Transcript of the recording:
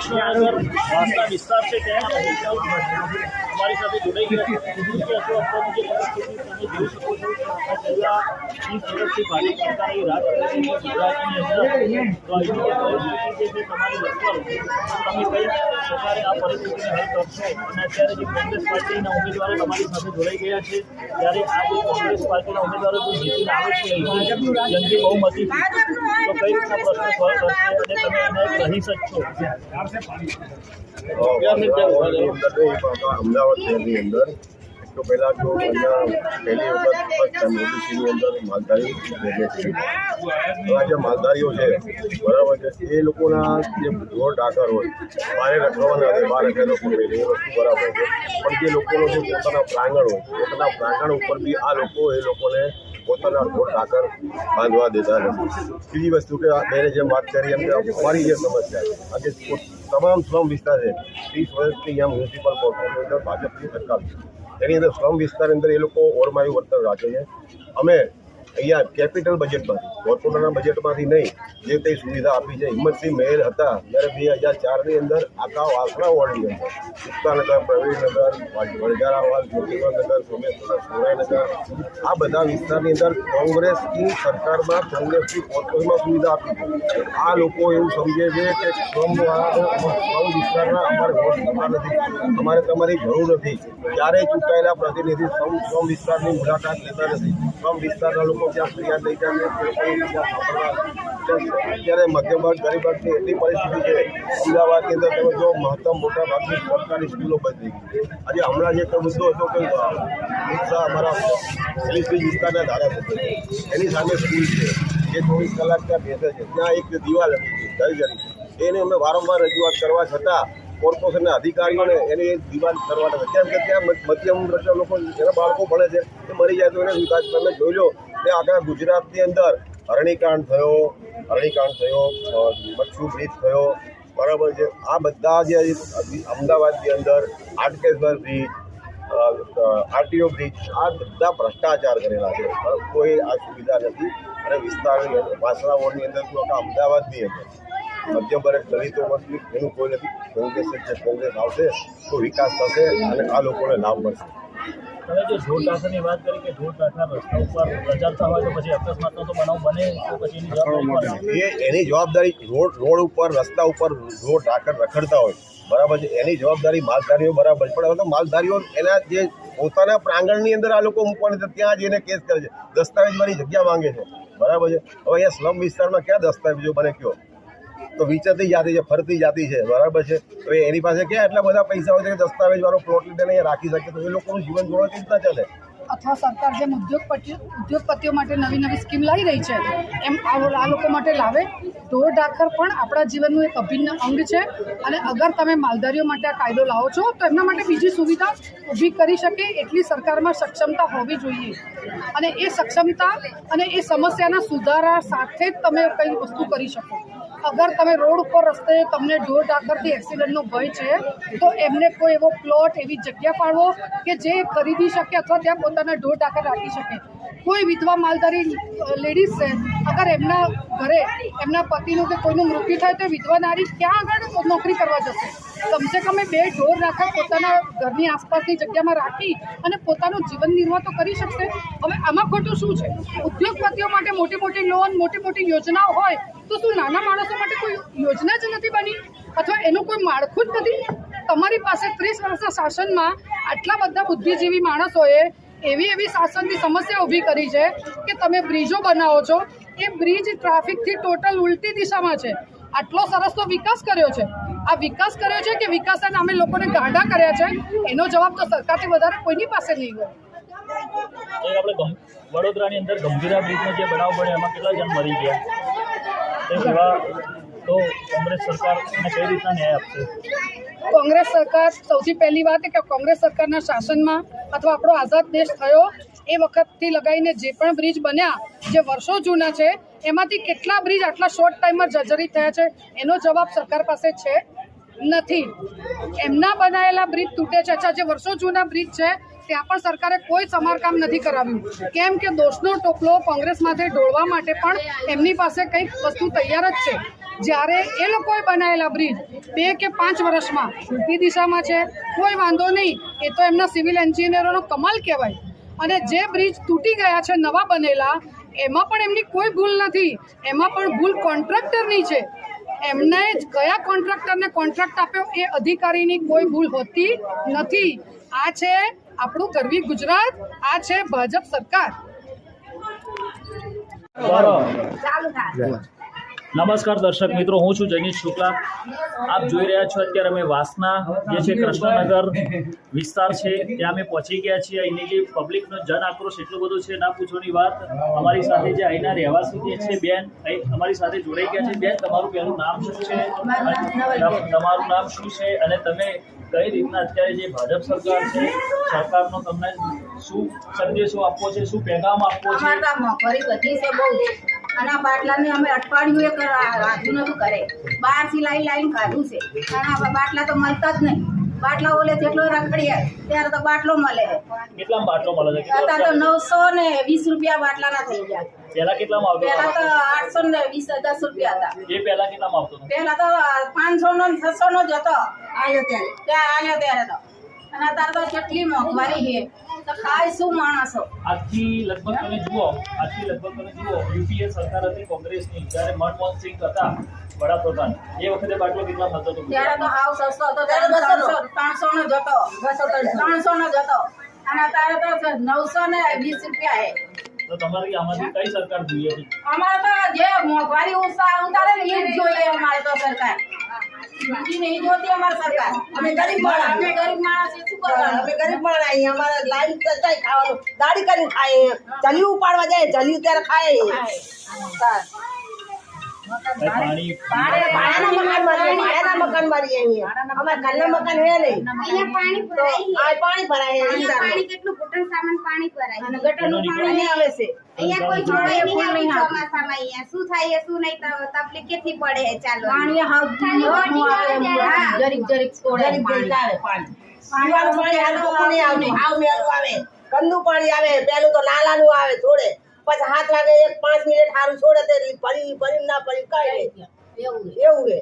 કૃષ્ણનગર વાસના વિસ્તાર છે ત્યાં અમારી સાથે જોડાઈ ગયા અત્યારની જે પરિસ્થિતિ તમે જોઈ શકો છો પહેલા 30 વર્ષથી ભાજપ સરકારે રાજ કરી છે ગુજરાતની અંદર તો અહીંની જે પરિસ્થિતિ છે તે તમારી લગભગ તમે કઈ સરકારે આ પરિસ્થિતિને હલ કરશો અને અત્યારે જે કોંગ્રેસ પાર્ટીના ઉમેદવારો તમારી સાથે જોડાઈ ગયા છે ત્યારે આ જે કોંગ્રેસ પાર્ટીના ઉમેદવારો જો જીતીને આવે છે જંગી બહુમતી તો કઈ રીતના પ્રશ્ન સોલ્વ કરશે અને તમે એને રહી શકશો અમદાવાદ શહેરની અંદર તો પહેલાં તો અહીંયા પહેલી વખત મોદીશ્રીની અંદર માલધારી બેઠે છે. આ જે માલધારીઓ છે બરાબર છે એ લોકોના જે ઢોર ઢાકર હોય બહાર રખડવાના હતા બહાર રખે લોકો એ વસ્તુ બરાબર છે પણ જે લોકોનો જે પોતાના પ્રાંગણ હોય પોતાના પ્રાંગણ ઉપર બી આ લોકો એ લોકોને પોતાના ઢોર ઢાકર બાંધવા દેતા નથી. બીજી વસ્તુ કે બેને જેમ વાત કરી એમ કે અમારી જે સમસ્યા આજે તમામ શ્રમ વિસ્તાર છે 30 વર્ષથી અહીંયા મ્યુનિસિપલ કોર્પોરેશન અંદર ભાજપની સરકાર છે એની અંદર શ્રમ વિસ્તારની અંદર એ લોકો ઓરમાયું વર્તન રાખે છે. અમે અહીંયા કેપિટલ બજેટમાંથી કોર્પોરેટરના બજેટમાંથી નહીં જે કંઈ સુવિધા આપી છે હિંમતસિંહ મહેલ હતા ત્યારે 2004ની અંદર આખા વાસણા વોર્ડની અંદર ઉત્તાનગર પ્રવીણનગર વડજારાવાડ જ્યોતિનગર સોમેશ્વર સુરાયનગર આ બધા વિસ્તારની અંદર કોંગ્રેસની સરકારમાં કોંગ્રેસની કોર્પોરેશનમાં સુવિધા આપી છે. આ લોકો એવું સમજે છે કે શ્રમ વિસ્તારના અમારે વોટ થતા નથી અમારે તમારી જરૂર નથી ક્યારેય ચૂંટાયેલા પ્રતિનિધિ શ્રમ વિસ્તારની મુલાકાત લેતા નથી. શ્રમ વિસ્તારના લોકો ત્યાં ફરિયાદ લઈ જાય અત્યારે મધ્યમ વર્ગ ગરીબ વર્ગની એટલી પરિસ્થિતિ છે અમદાવાદની અંદર તમે જો મહત્તમ મોટા ભાગની સરકારી સ્કૂલો બંધ થઈ ગઈ. આજે હમણાં જે મુદ્દો હતો કે અમારા એલિસબ્રિજ વિસ્તારના ધારાસભ્ય એની સામે સ્કૂલ છે જે 24 કલાક ત્યાં બેસે છે ત્યાં એક દિવાલ હતી સર્જરી એને અમે વારંવાર રજૂઆત કરવા છતાં કોર્પોરેશનના અધિકારીઓને એની દિવાલ કરવા નથી કેમ કે ત્યાં મધ્યમ વર્ગના લોકો એના બાળકો ભણે છે એ મરી જાય તો એને વિકાસ તમે જોઈ લો કે આખા ગુજરાતની અંદર હરણીકાંડ થયો મચ્છુ બ્રિજ થયો બરાબર છે. આ બધા જે અમદાવાદની અંદર આટકેશ્વર બ્રિજ આરટીઓ બ્રિજ આ બધા ભ્રષ્ટાચાર કરેલા છે કોઈ આ સુવિધા નથી અને વિસ્તારની વાસણા વોર્ડની અંદર આખા અમદાવાદની અંદર મધ્યમ વર્ગ દલિતો વસ્તુ એનું કોઈ નથી. કોંગ્રેસ આવશે તો વિકાસ થશે અને આ લોકોને લાભ મળશે. તમે જે ઢોર ઢાકરની વાત કરી કે ઢોર ઢાકર રસ્તા ઉપર પ્રચારતા હોય તો પછી અકસ્માતનો તો બનાવ બને તો પછી એની જવાબદારી રોડ ઉપર રસ્તા ઉપર ઢોર ઢાકર રખડતા હોય બરાબર છે એની જવાબદારી માલધારીઓ બરાબર પણ હવે તો માલધારીઓ એના જે પોતાના પ્રાંગણની અંદર આ લોકો મૂકવાની તો ત્યાં જઈને કેસ કરે છે દસ્તાવેજવાળી જગ્યા માંગે છે બરાબર છે. હવે અહીંયા સ્લમ વિસ્તારમાં ક્યાં દસ્તાવેજો બને કયો તો વિચરતી જાતિ છે ફરતી જાતિ છે બરાબર છે. હવે એની પાસે ક્યાં એટલા બધા પૈસા હોય છે કે દસ્તાવેજવાળો પ્લોટ લીધે અહીંયા રાખી શકે તો એ લોકોનું જીવન ધોરણ કેવી રીતના ચાલે. અથવા સરકાર જેમ ઉદ્યોગપતિઓ માટે નવી નવી સ્કીમ લાવી રહી છે એમ આ લોકો માટે લાવે. ઢોર ઢાકર પણ આપણા જીવનનું એક અભિન્ન અંગ છે અને અગર તમે માલધારીઓ માટે આ કાયદો લાવો છો તો એમના માટે બીજી સુવિધા ઊભી કરી શકે એટલી સરકારમાં સક્ષમતા હોવી જોઈએ અને એ સક્ષમતા અને એ સમસ્યાના સુધારા સાથે જ તમે કંઈ વસ્તુ કરી શકો. અગર તમે રોડ ઉપર રસ્તે તમને ઢોર ઢાકરથી એક્સિડન્ટનો ભય છે તો એમને કોઈ એવો પ્લોટ એવી જગ્યા પાડવો કે જે ખરીદી શકે અથવા ત્યાં પોતાના ઢોર ઢાકર રાખી શકે. કોઈ વિધવા માલધારી લેડીઝ છે અગર એમના ઘરે એમના પતિનું કે કોઈનું મૃત્યુ થાય તો વિધવા નારી ક્યાં આગળ નોકરી કરવા જશે. કમસે કમ 2 ઢોર રાખા પોતાના ઘરની આસપાસની જગ્યામાં રાખી અને પોતાનું જીવન નિર્વાહ તો કરી શકશે. હવે આમાં ખોટું શું છે? ઉદ્યોગપતિઓ માટે મોટી મોટી લોન મોટી મોટી યોજનાઓ હોય તો શું નાના માણસો માટે કોઈ યોજના જ નથી બની અથવા એનું કોઈ માળખું જ નથી? તમારી પાસે 30 વર્ષના શાસનમાં આટલા બધા બુદ્ધિજીવી માણસોએ એવી શાસનની સમસ્યા ઊભી કરી છે કે તમે બ્રિજો બનાવો છો એ બ્રિજ ટ્રાફિકથી ટોટલ ઉલટી દિશામાં છે. આટલો સરસ તો વિકાસ કર્યો છે. આ વિકાસ કર્યો છે કે વિકાસના નામે લોકોને ગાંડા કર્યા છે એનો જવાબ તો સરકારથી વધારે કોઈની પાસે નહીં હોય. આપણે વડોદરાની અંદર ગંભીરા બ્રિજનો જે બનાવ બન્યો એમાં કેટલા જણ મરી ગયા તે સેવા તો કોંગ્રેસ સરકાર એને કઈ રીતના ન્યાય આપશે? કોંગ્રેસ સરકાર સૌથી પહેલી વાત કે કોંગ્રેસ સરકારના શાસનમાં અથવા આપણો આઝાદ દેશ થયો એ વખતથી લગાવીને જે પણ બ્રિજ બન્યા જે વર્ષો જૂના છે એમાંથી કેટલા બ્રિજ આટલા શોર્ટ ટાઈમમાં જર્જરિત થયા છે એનો જવાબ સરકાર પાસે છે નથી. એમના બનાવેલા બ્રિજ તૂટે છે. અચ્છા, જે વર્ષો જૂના બ્રિજ છે ત્યાં પણ સરકારે કોઈ સમારકામ નથી કરાવ્યું કેમ કે દોષનો ટોપલો કોંગ્રેસ માથે ઢોળવા માટે પણ એમની પાસે કંઈક વસ્તુ તૈયાર જ છે. જ્યારે એ લોકોએ બનાવેલા બ્રિજ 2 કે 5 વર્ષમાં ઉલટી દિશામાં છે, કોઈ વાંધો નહીં, એ તો એમના સિવિલ એન્જિનિયરોનો કમાલ કહેવાય. અને જે બ્રિજ તૂટી ગયા છે નવા બનેલા, એમાં પણ એમની કોઈ ભૂલ નથી, એમાં પણ ભૂલ કોન્ટ્રાક્ટરની છે. એમને જ કયા કોન્ટ્રાક્ટરને કોન્ટ્રાક્ટ આપ્યો એ અધિકારીની કોઈ ભૂલ હોતી નથી. આ છે આપણું ગરવી ગુજરાત, આ છે ભાજપ સરકાર. નમસ્કાર દર્શક મિત્રો, હું છું જનીશ શુક્લા. આપ જોઈ રહ્યા છો અત્યારે અમે વાસના જે છે કૃષ્ણનગર વિસ્તાર છે ત્યાં અમે પહોંચી ગયા છીએ. અહીંની જે પબ્લિકનો જન આક્રોશ એટલો બધો છે, ના પૂછવાની વાત. અમારી સાથે જે અહીંના રહેવાસી જે છે બેન અમારી સાથે જોડાઈ ગયા છે. બેન, તમારું પહેલું નામ શું છે? તમારું નામ શું છે અને તમે કઈ રીતના અત્યારે જે ભાજપ સરકાર છે, સરકારનો તમને શું સંદેશો આપવો છે, શું પેગામ આપવો છે? મોંઘવારી વધી છે બહુ, અને આ બાટલાને અમે અઠવાડિયું એક રાખ્યું નતું કરે, બહારથી લાઈન કાઢ્યું છે, અને આ બાટલા તો મળતા જ નહીં. બાટલા ઓલે જેટલો રખડીએ ત્યારે તો બાટલો મળે. કેટલામાં બાટલો મળે છે? અત્યારે તો 920 રૂપિયા બાટલાના થઈ ગયા. પહેલા કેટલામાં આવતો? પહેલા તો 820 10 રૂપિયા હતા. એ પહેલા કેટલામાં આવતો? પહેલા તો 500 નો 600 નો જ હતો. આવ્યો ત્યારે તો, અને અત્યારે તો કેટલી મોંઘવારી છે, તો ખાય શું માણસો? આજથી લગભગ તમે જુઓ યુપીએ સરકાર હતી કોંગ્રેસની, જ્યારે મનમોહન સિંહ હતા વડાપ્રધાન, એ વખતે બાટલો કેટલા મળતો હતો? ત્યારે તો હાવ સસ્તો હતો, 300 નો જ હતો, 300 નો જ હતો, અને અત્યારે તો 920 રૂપિયા છે. તો તમારી આમાંથી કઈ સરકાર જોઈએ છે? અમારે તો જે મોંઘવારી ઉતારે ને એ જ જોઈએ. અમારે તો સરકાર બીજી નહીં જોતી. અમારી સરકાર, અમે ગરીબ માણસ શું કરવાનું? અમે ગરીબ માણસ અહીં અમારે લાઈન ચચાઈ ખાવાનું દાડી કરીને ખાય, જલ્યું ઉપાડવા જાય, જલ્યું ત્યારે ખાય. પાણી ભાડાના મકાન મારીએ અહીંયા. અમારે ઘરના મકાન હે નહીં. પાણી ભરાય કેટલું ઘૂંટણ સામાન પાણી ભરાય અને ગટરનું પાણી નહીં આવે છે. અહીંયા કોઈ જોડે નહીં આવે ચોમાસામાં. અહીંયા શું થાય શું નહીં તકલીફ કેટલી પડે છે. ચાલો પાણી હાવ જરીક છોડે પીવાનું પાણી હાલતું નહીં આવતું, હાવ મેલું આવે, ગંદુ પાણી આવે. પેલું તો નાલાનું આવે છોડે, પછી 7 વાગે 5 મિનિટ સારું છોડે તે ફરી ના ફરી કાઢે. એવું છે.